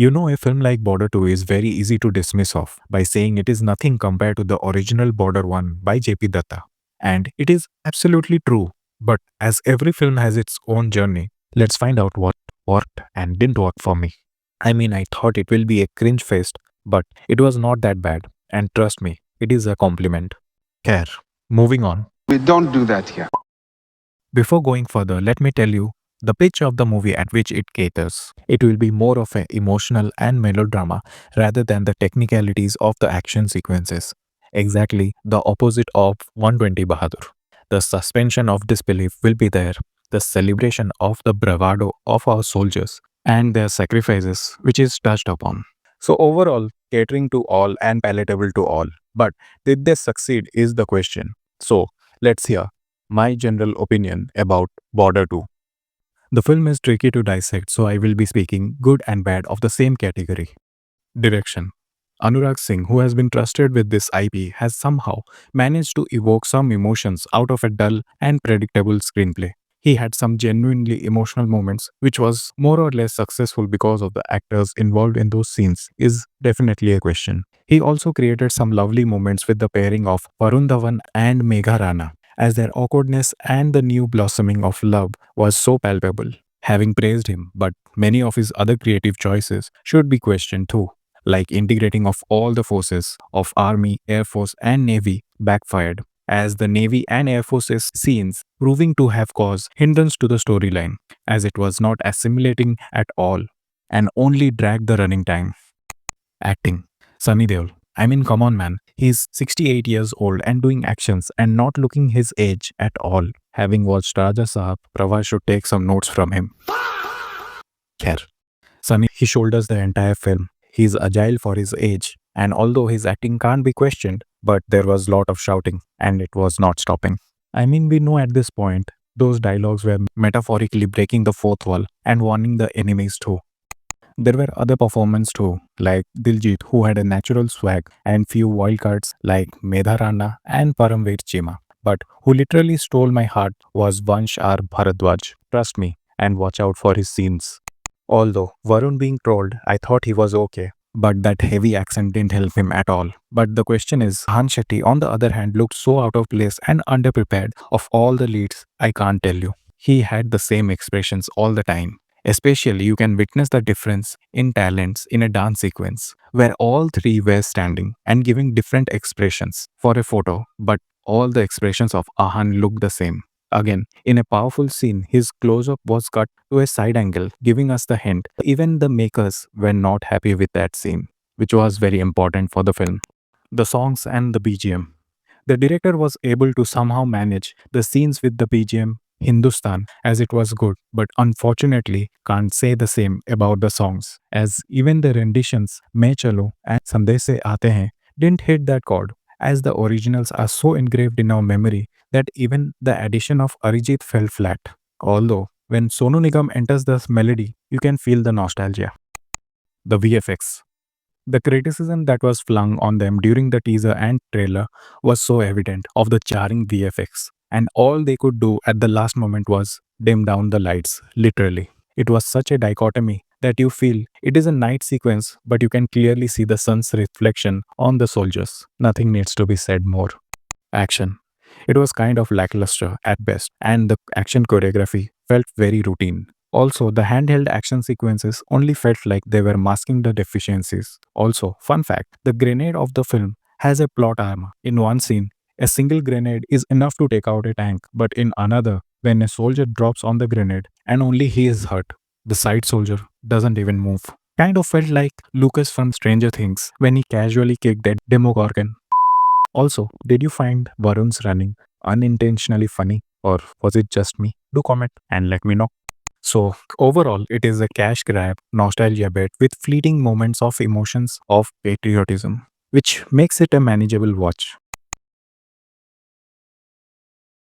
A film like Border 2 is very easy to dismiss off by saying it is nothing compared to the original Border 1 by JP Dutta. And it is absolutely true. But as every film has its own journey, let's find out what worked and didn't work for me. I mean, I thought it will be a cringe fest, but it was not that bad. And trust me, it is a compliment. Care. Moving on. We don't do that here. Before going further, let me tell you the pitch of the movie at which it caters. It will be more of an emotional and melodrama rather than the technicalities of the action sequences. Exactly the opposite of 120 Bahadur. The suspension of disbelief will be there, the celebration of the bravado of our soldiers and their sacrifices, which is touched upon. So, overall, catering to all and palatable to all. But did they succeed is the question. So, let's hear my general opinion about Border 2. The film is tricky to dissect, so I will be speaking good and bad of the same category. Direction. Anurag Singh, who has been trusted with this IP, has somehow managed to evoke some emotions out of a dull and predictable screenplay. He had some genuinely emotional moments, which was more or less successful because of the actors involved in those scenes, is definitely a question. He also created some lovely moments with the pairing of Varun Dhawan and Megha Rana, as their awkwardness and the new blossoming of love was so palpable. Having praised him, but many of his other creative choices should be questioned too, like integrating of all the forces of Army, Air Force, and Navy backfired, as the Navy and Air Force's scenes proving to have caused hindrance to the storyline, as it was not assimilating at all and only dragged the running time. Acting. Sunny Deol. I mean, come on, man. He's 68 years old and doing actions and not looking his age at all. Having watched Raja Sahab, Prava should take some notes from him. Khair. Sunny, he shoulders the entire film. He's agile for his age, and although his acting can't be questioned, but there was lot of shouting, and it was not stopping. I mean, we know at this point, those dialogues were metaphorically breaking the fourth wall and warning the enemies too. There were other performances too, like Diljit, who had a natural swag, and few wildcards like Medha Rana and Paramveer Chima. But who literally stole my heart was Vansh R. Bharadwaj. Trust me, and watch out for his scenes. Although Varun being trolled, I thought he was okay. But that heavy accent didn't help him at all. But the question is, Ahan Shetty, on the other hand, looked so out of place and underprepared. Of all the leads, I can't tell you. He had the same expressions all the time. Especially, you can witness the difference in talents in a dance sequence, where all three were standing and giving different expressions for a photo, but all the expressions of Ahan looked the same. Again, in a powerful scene, his close up was cut to a side angle, giving us the hint. Even the makers were not happy with that scene, which was very important for the film. The songs and the BGM. The director was able to somehow manage the scenes with the BGM Hindustan as it was good, but unfortunately can't say the same about the songs, as even the renditions Main Chalo and Sandesh Se Aate Hain didn't hit that chord, as the originals are so engraved in our memory that even the addition of Arijit fell flat. Although, when Sonu Nigam enters the melody, you can feel the nostalgia. The VFX. The criticism that was flung on them during the teaser and trailer was so evident of the jarring VFX, and all they could do at the last moment was dim down the lights, literally. It was such a dichotomy that you feel it is a night sequence, but you can clearly see the sun's reflection on the soldiers. Nothing needs to be said more. Action. It was kind of lackluster at best, and the action choreography felt very routine. Also, the handheld action sequences only felt like they were masking the deficiencies. Also, fun fact, the grenade of the film has a plot armor. In one scene, a single grenade is enough to take out a tank, but in another, when a soldier drops on the grenade and only he is hurt, the side soldier doesn't even move. Kind of felt like Lucas from Stranger Things when he casually kicked a Demogorgon. Also, did you find Varun's running unintentionally funny, or was it just me? Do comment and let me know. So, overall, it is a cash grab, nostalgia bit with fleeting moments of emotions of patriotism, which makes it a manageable watch.